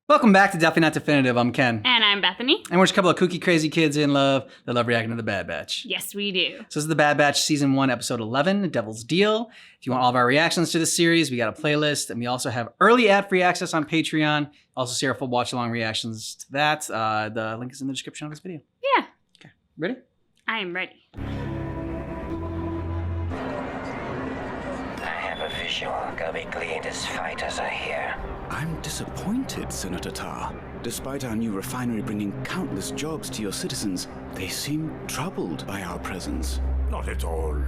Welcome back to Definitely Not Definitive. I'm Ken. And I'm Bethany. And we're just a couple of kooky, crazy kids in love that love reacting to The Bad Batch. Yes, we do. So this is The Bad Batch Season 1, Episode 11, Devil's Deal. If you want all of our reactions to this series, we got a playlist. And we also have early ad-free access on Patreon. Also see our full watch-along reactions to that. The link is in the description of this video. Yeah. Okay, ready? I am ready. I have a visual. Galley-Gleader's fighters are here. I'm disappointed, Senator Tar. Despite our new refinery bringing countless jobs to your citizens, they seem troubled by our presence. Not at all.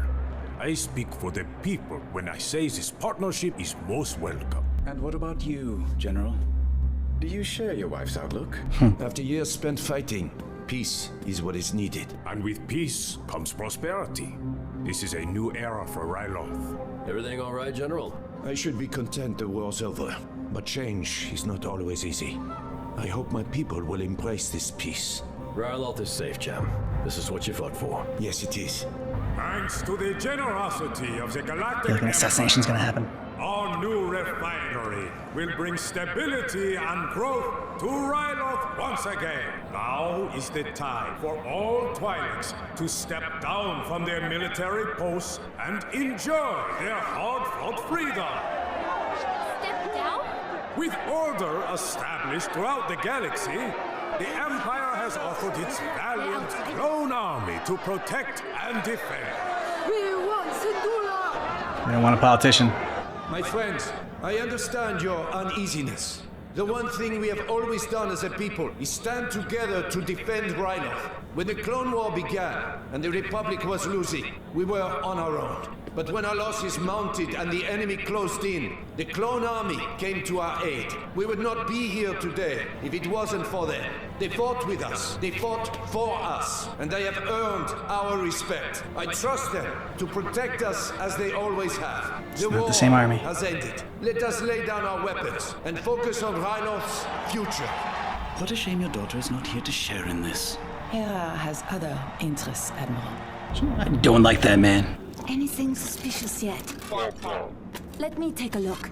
I speak for the people when I say this partnership is most welcome. And what about you, General? Do you share your wife's outlook? After years spent fighting, peace is what is needed. And with peace comes prosperity. This is a new era for Ryloth. Everything all right, General? I should be content the war's over, but change is not always easy. I hope my people will embrace this peace. Ryloth is safe, Jam. This is what you fought for. Yes, it is. Thanks to the generosity of the I Galactic feel like an assassination's gonna happen. Our new refinery will bring stability and growth to Ryloth once again. Now is the time for all Twi'leks to step down from their military posts and enjoy their hard-fought freedom. Step down? With order established throughout the galaxy, the Empire has offered its valiant clone army to protect and defend. We want Syndulla! They don't want a politician. My friends, I understand your uneasiness. The one thing we have always done as a people is stand together to defend Ryloth. When the Clone War began and the Republic was losing, we were on our own. But when our losses mounted and the enemy closed in, the Clone Army came to our aid. We would not be here today if it wasn't for them. They fought with us, they fought for us, and they have earned our respect. I trust them to protect us as they always have. The not war the same army. has ended. Let us lay down our weapons and focus on Ryloth's future. What a shame your daughter is not here to share in this. Hera has other interests, Admiral. I don't like that man. Anything suspicious yet? Let me take a look.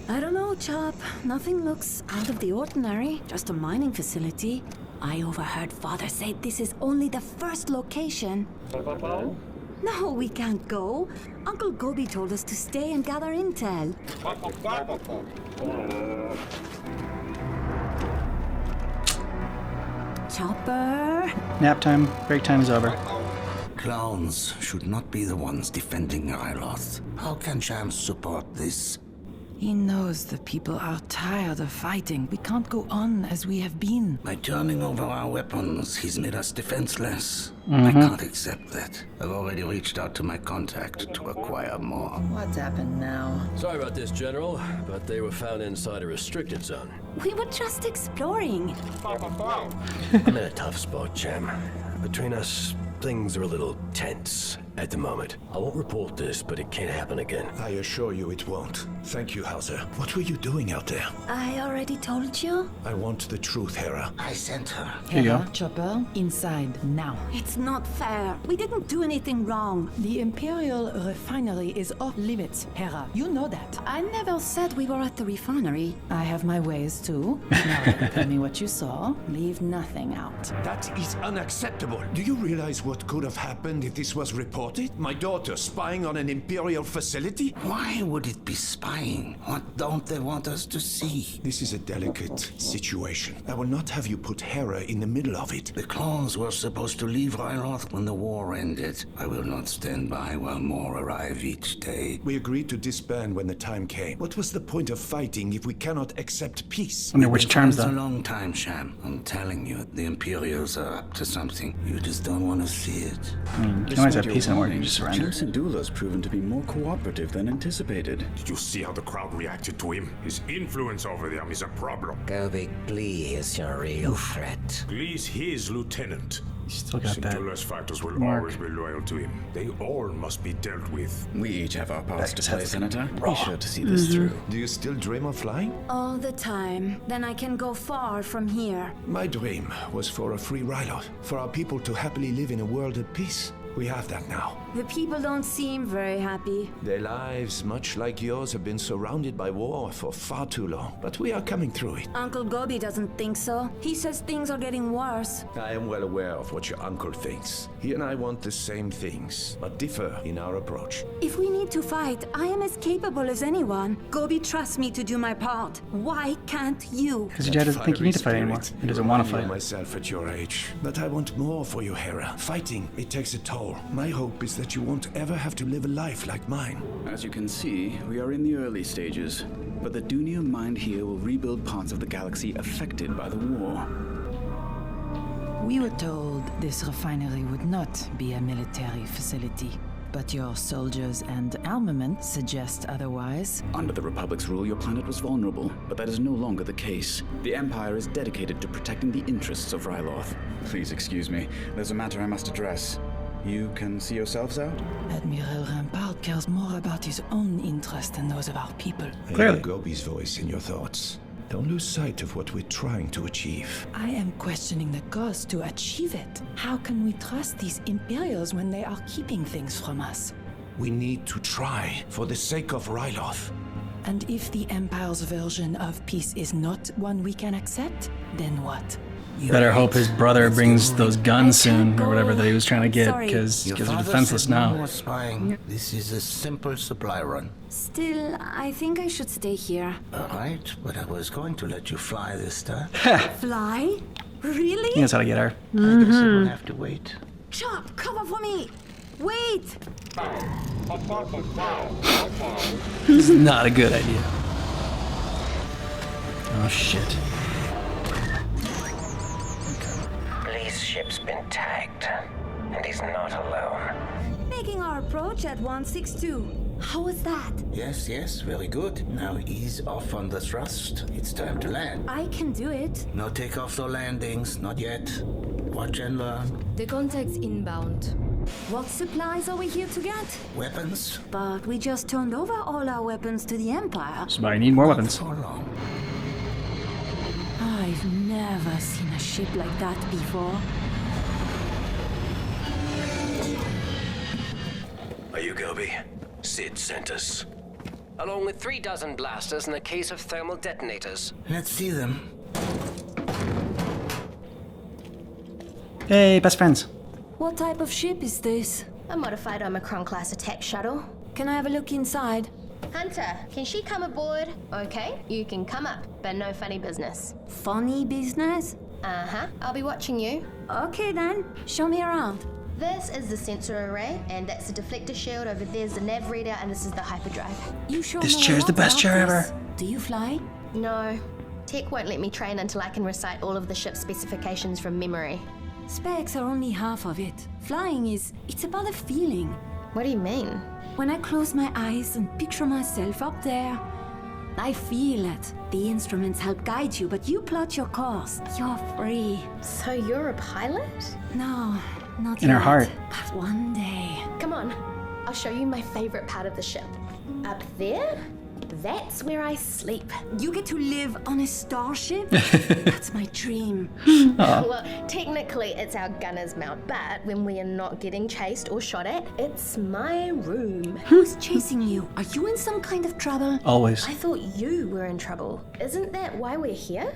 I don't know, Chop. Nothing looks out of the ordinary. Just a mining facility. I overheard Father say this is only the first location. No, we can't go. Uncle Gobi told us to stay and gather intel. Chopper. Nap time, break time is over. Clones should not be the ones defending Ryloth. How can Sham support this? He knows the people are tired of fighting. We can't go on as we have been. By turning over our weapons, he's made us defenseless. I can't accept that. I've already reached out to my contact to acquire more. What's happened now? Sorry about this, General, but they were found inside a restricted zone. We were just exploring. I'm in a tough spot, Jam. Between us, things are a little tense at the moment. I won't report this, but it can't happen again. I assure you it won't. Thank you, Hauser. What were you doing out there? I already told you. I want the truth, Hera. I sent her. Here you go. Chopper, inside now. It's not fair. We didn't do anything wrong. The Imperial refinery is off limits, Hera. You know that. I never said we were at the refinery. I have my ways too. Now then, tell me what you saw. Leave nothing out. That is unacceptable. Do you realize what could have happened if this was reported? My daughter spying on an Imperial facility? Why would it be spying? What don't they want us to see? This is a delicate situation. I will not have you put Hera in the middle of it. The clones were supposed to leave Ryloth when the war ended. I will not stand by while more arrive each day. We agreed to disband when the time came. What was the point of fighting if we cannot accept peace? Under which terms, It's a though? long time, Sham. I'm telling you, the Imperials are up to something. You just don't want to see it. You can always have peace and war, you just surrender. Jam Syndulla's proven to be more cooperative than anticipated. Did you see how the crowd reacted to him? His influence over them is a problem. Gobik Glee is your real threat. Glee's his lieutenant. Still got that. Syndulla's fighters will mark. always be loyal to him. They all must be dealt with. We each have our parts to Back to play, Senator. Senator. Be sure to see this through. Do you still dream of flying? All the time. Then I can go far from here. My dream was for a free Ryloth, for our people to happily live in a world at peace. We have that now. The people don't seem very happy. Their lives, much like yours, have been surrounded by war for far too long. But we are coming through it. Uncle Gobi doesn't think so. He says things are getting worse. I am well aware of what your uncle thinks. He and I want the same things, but differ in our approach. If we need to fight, I am as capable as anyone. Gobi trusts me to do my part. Why can't you? Because your dad doesn't think you need to fight anymore. He doesn't want to I knew fight. myself at your age, but I want more for you, Hera. Fighting, it takes a toll. My hope is that you won't ever have to live a life like mine. As you can see, we are in the early stages, but the Dunia mind here will rebuild parts of the galaxy affected by the war. We were told this refinery would not be a military facility, but your soldiers and armament suggest otherwise. Under the Republic's rule, your planet was vulnerable, but that is no longer the case. The Empire is dedicated to protecting the interests of Ryloth. Please excuse me, there's a matter I must address. You can see yourselves out? Admiral Rampart cares more about his own interest than those of our people. I Clearly. hear Gobi's voice in your thoughts. Don't lose sight of what we're trying to achieve. I am questioning the cost to achieve it. How can we trust these Imperials when they are keeping things from us? We need to try, for the sake of Ryloth. And if the Empire's version of peace is not one we can accept, then what? Better hope his brother brings those guns soon, or whatever that he was trying to get, Sorry. because Your they're father defenseless said no now. more spying. This is a simple supply run. Still, I think I should stay here. All right, but I was going to let you fly this time. Fly? Really? He knows how to get her. I guess it will have to wait. Chop, cover for me! Wait! This is not a good idea. Oh shit. Lee's ship's been tagged, and he's not alone. Making our approach at 162. How was that? Yes, very good. Now ease off on the thrust. It's time to land. I can do it. No takeoffs or landings, not yet. Watch and learn. The contact's inbound. What supplies are we here to get? Weapons? But we just turned over all our weapons to the Empire. So I need more weapons. For long. I've never seen a ship like that before. Are you Gobi? Sid sent us. Along with 3 dozen blasters and a case of thermal detonators. Let's see them. Hey, best friends. What type of ship is this? A modified Omicron-class attack shuttle. Can I have a look inside? Hunter, can she come aboard? Okay, you can come up, but no funny business. Funny business? Uh-huh, I'll be watching you. Okay then, show me around. This is the sensor array, and that's the deflector shield. Over there's the nav reader, and this is the hyperdrive. You sure This know a chair's the lot best about chair this. ever. Do you fly? No, tech won't let me train until I can recite all of the ship's specifications from memory. Specs are only half of it. Flying it's about a feeling. What do you mean? When I close my eyes and picture myself up there, I feel it. The instruments help guide you, but you plot your course. You're free. So you're a pilot? No, not In yet. her heart. But one day. Come on, I'll show you my favorite part of the ship. Up there, that's where I sleep. You get to live on a starship? That's my dream. Well, technically it's our gunner's mount, but when we are not getting chased or shot at, it's my room. Who's chasing you? Are you in some kind of trouble? Always. I thought you were in trouble. Isn't that why we're here?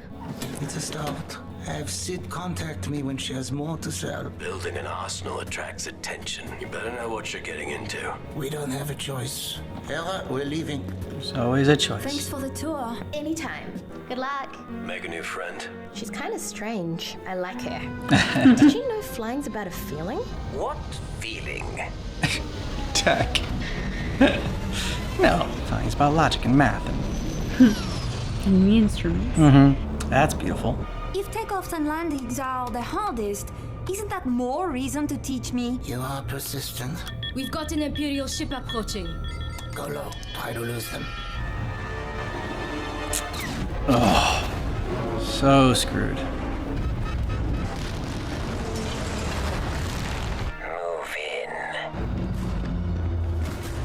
It's a start. Have Sid contact me when she has more to sell. Building an arsenal attracts attention. You better know what you're getting into. We don't have a choice. Hera, we're leaving. There's always a choice. Thanks for the tour. Anytime. Good luck. Make a new friend. She's kind of strange. I like her. Did you know flying's about a feeling? What feeling? Tech. No, fine. It's about logic and math. And the instruments. That's beautiful. If takeoffs and landings are the hardest, isn't that more reason to teach me? You are persistent. We've got an Imperial ship approaching. Go low. Try to lose them. So screwed. Move in.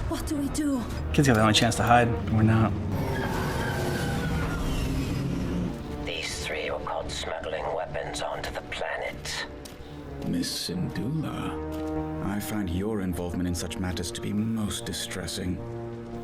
What do we do? Kids got the only chance to hide. We're not. These 3 were caught smuggling weapons onto the planet. Miss Syndulla, I find your involvement in such matters to be most distressing.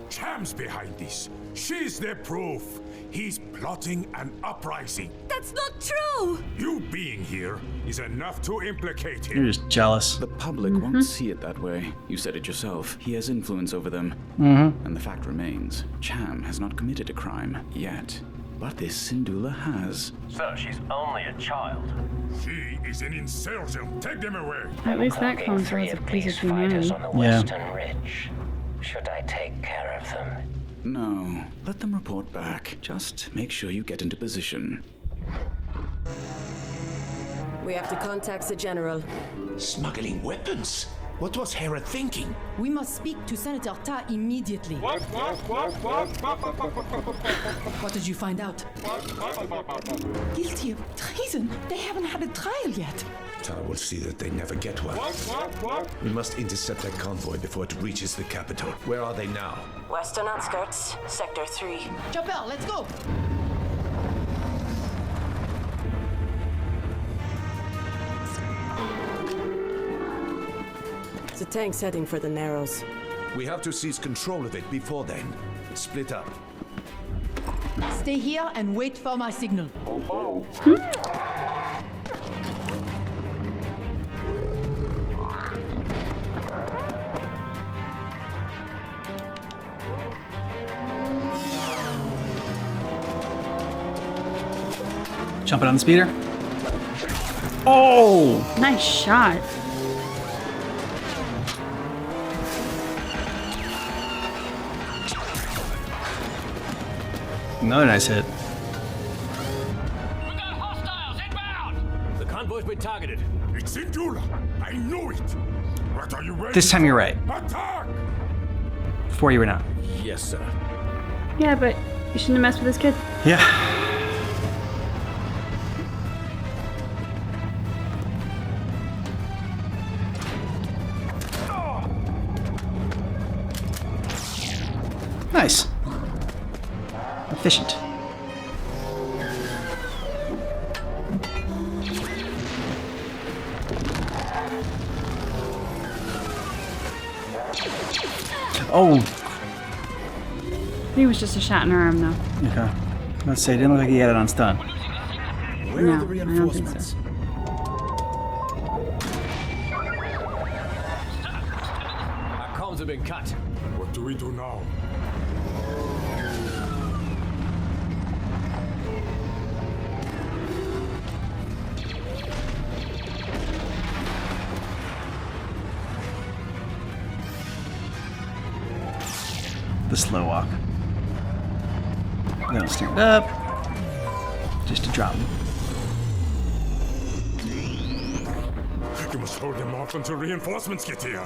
Cham's behind this. She's the proof. He's plotting an uprising. That's not true! You being here is enough to implicate him. You're just jealous. The public won't see it that way. You said it yourself. He has influence over them. And the fact remains, Cham has not committed a crime yet. But this Syndulla has. So she's only a child. She is an insurgent. Take them away. At least that Cloaking comes three as a of piece these of humanity. fighters on the Yeah. Western Ridge. Should I take care of them? No, let them report back. Just make sure you get into position. We have to contact the General. Smuggling weapons? What was Hera thinking? We must speak to Senator Ta immediately. What did you find out? Guilty of treason. They haven't had a trial yet. Ta will see that they never get one. We must intercept that convoy before it reaches the capital. Where are they now? Western outskirts, Sector 3. Chopper, let's go! The tank's heading for the Narrows. We have to seize control of it before then. Split up. Stay here and wait for my signal. Jumping on the speeder. Oh! Nice shot. Another nice hit. The convoy's been targeted. It's Syndulla. I knew it. What are you waiting This time you're right. Attack! Before you were not. Yes, sir. Yeah, but you shouldn't have messed with this kid. Yeah. Nice. Efficient. Oh, He was just a shot in her arm, though. okay. Let's say it didn't look like he had it on stun. Where No, are the I don't think reinforcements? so. Our comms have been cut. What do we do now? The slow walk. Then I'll stand up. Just to drop him. You must hold them off until reinforcements get here.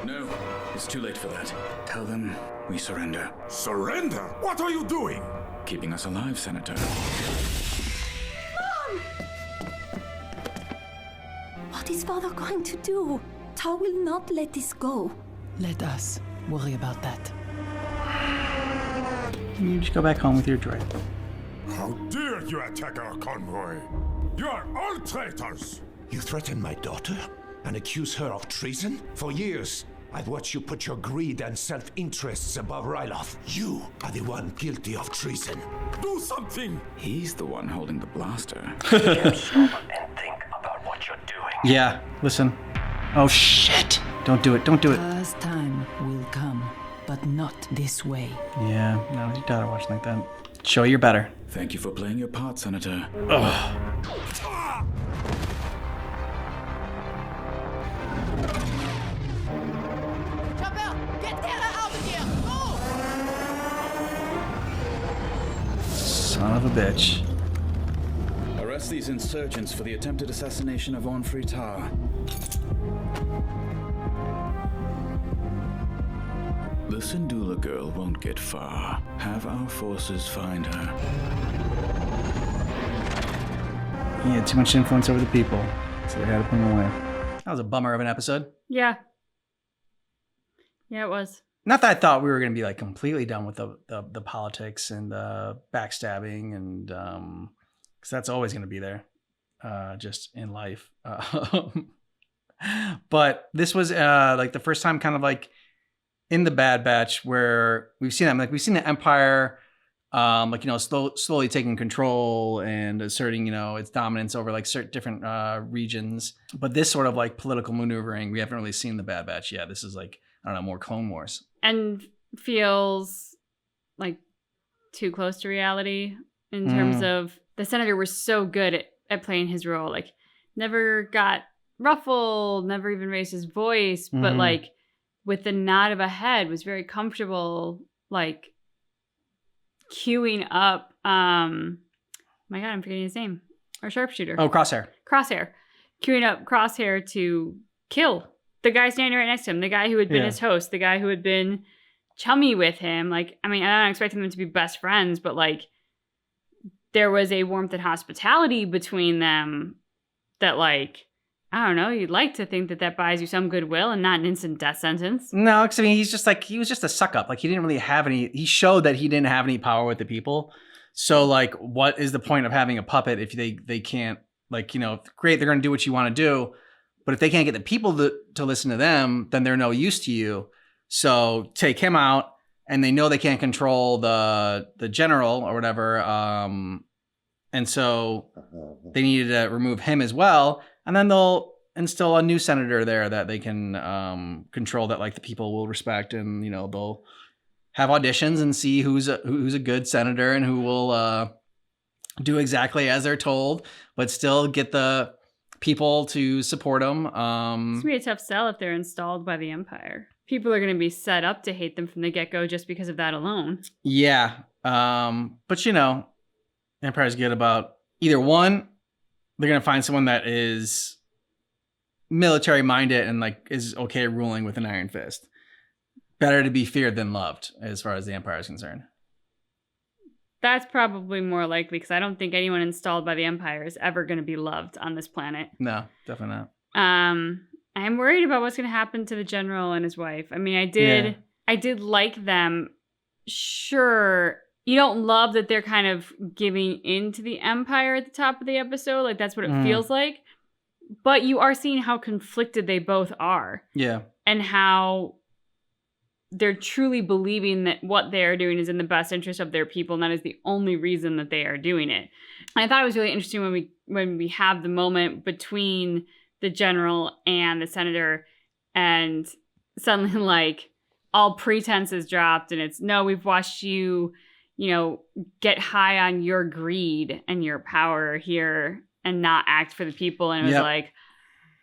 No, it's too late for that. Tell them we surrender. Surrender? What are you doing? Keeping us alive, Senator. What is father going to do? Ta will not let this go. Let us worry about that. You just go back home with your droid. How dare you attack our convoy? You are all traitors! You threaten my daughter and accuse her of treason? For years, I've watched you put your greed and self-interests above Ryloth. You are the one guilty of treason. Do something! He's the one holding the blaster. Stop and think about what you're doing. Yeah, listen. Oh shit! Don't do it, don't do it. Ta's time will come, but not this way. Yeah, no, your daughter watching like that. Show you're better. Thank you for playing your part, Senator. Ugh. Chopper, get Tara out of here! Go! Son of a bitch. Arrest these insurgents for the attempted assassination of Ornfrey Ta. The Syndulla girl won't get far. Have our forces find her. He had too much influence over the people, so they had to put him away. That was a bummer of an episode. Yeah. Yeah, it was. Not that I thought we were going to be like completely done with the politics and the backstabbing, and because that's always going to be there, just in life. But this was like the first time kind of like in the Bad Batch where we've seen them. Like we've seen the Empire like, you know, slowly taking control and asserting, you know, its dominance over like certain different regions. But this sort of like political maneuvering, we haven't really seen the Bad Batch yet. This is like, I don't know, more Clone Wars. And feels like too close to reality in terms of the Senator was so good at playing his role. Like never got ruffled, never even raised his voice, but like with the nod of a head was very comfortable, like queuing up my god, I'm forgetting his name. Our sharpshooter. Oh, Crosshair. Queuing up Crosshair to kill the guy standing right next to him, the guy who had been his host, the guy who had been chummy with him. Like, I mean, I don't expect them to be best friends, but like there was a warmth and hospitality between them that, like, I don't know, you'd like to think that that buys you some goodwill and not an instant death sentence. No, because I mean, he was just a suck up. Like he didn't really have any, he showed that he didn't have any power with the people. So like, what is the point of having a puppet if they can't, like, you know, great, they're going to do what you want to do. But if they can't get the people to listen to them, then they're no use to you. So take him out, and they know they can't control the general or whatever. And so they needed to remove him as well. And then they'll instill a new senator there that they can control, that like the people will respect. And, you know, they'll have auditions and see who's a good senator and who will do exactly as they're told, but still get the people to support them. It's going to be a tough sell if they're installed by the Empire. People are going to be set up to hate them from the get-go just because of that alone. Yeah. But, you know, Empire's good about either one, they're going to find someone that is military minded and like is okay ruling with an iron fist. Better to be feared than loved as far as the Empire is concerned. That's probably more likely because I don't think anyone installed by the Empire is ever going to be loved on this planet. No, definitely not. I'm worried about what's going to happen to the general and his wife. I mean, I did like them. Sure, you don't love that they're kind of giving in to the Empire at the top of the episode. Like, that's what it feels like. But you are seeing how conflicted they both are. Yeah. And how they're truly believing that what they're doing is in the best interest of their people, and that is the only reason that they are doing it. And I thought it was really interesting when we have the moment between the general and the senator, and suddenly like all pretense is dropped, and it's, no, we've watched you, you know, get high on your greed and your power here and not act for the people. And it was like,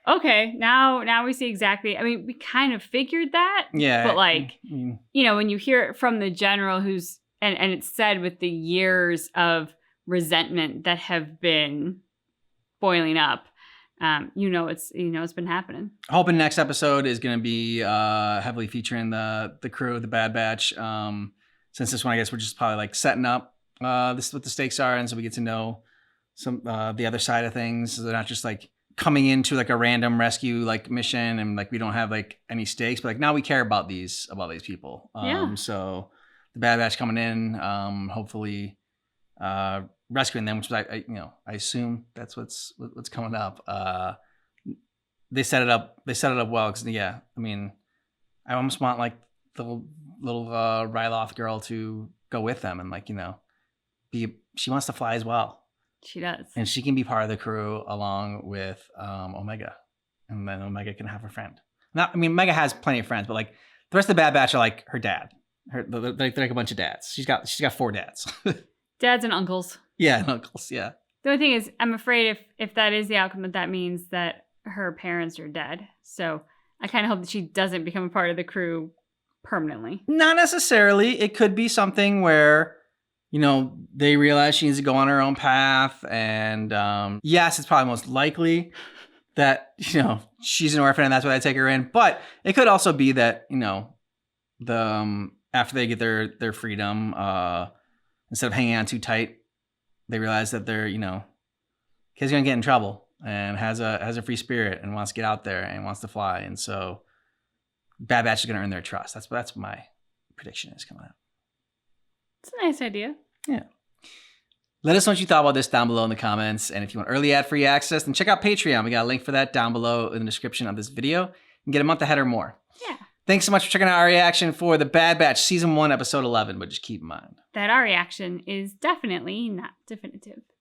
okay, now we see exactly. I mean, we kind of figured that. Yeah. But like, you know, when you hear it from the general who's, and it's said with the years of resentment that have been boiling up, it's been happening. Hoping next episode is going to be heavily featuring the crew of the Bad Batch. Since this one, I guess we're just probably like setting up this is what the stakes are, and so we get to know some the other side of things. So they're not just like coming into like a random rescue like mission and like we don't have like any stakes, but like now we care about these people. So the Bad Batch coming in, hopefully rescuing them, which I assume that's what's coming up. They set it up well, because I mean, I almost want like the little Ryloth girl to go with them and like, you know, she wants to fly as well. She does. And she can be part of the crew along with Omega. And then Omega can have a friend. Omega has plenty of friends, but like the rest of the Bad Batch are like her dad. They're like a bunch of dads. She's got 4 dads. Dads and uncles. Yeah, and uncles, yeah. The only thing is, I'm afraid if that is the outcome, that means that her parents are dead. So I kind of hope that she doesn't become a part of the crew permanently. Not necessarily. It could be something where, you know, they realize she needs to go on her own path. And yes, it's probably most likely that, you know, she's an orphan and that's why they take her in. But it could also be that, you know, after they get their freedom, instead of hanging on too tight, they realize that they're, you know, kid's gonna get in trouble and has a free spirit and wants to get out there and wants to fly. And so Bad Batch is gonna earn their trust. That's my prediction is coming out. It's a nice idea. Yeah. Let us know what you thought about this down below in the comments. And if you want early ad-free access, then check out Patreon. We got a link for that down below in the description of this video. You can get a month ahead or more. Yeah. Thanks so much for checking out our reaction for The Bad Batch Season 1, Episode 11. But just keep in mind that our reaction is definitely not definitive.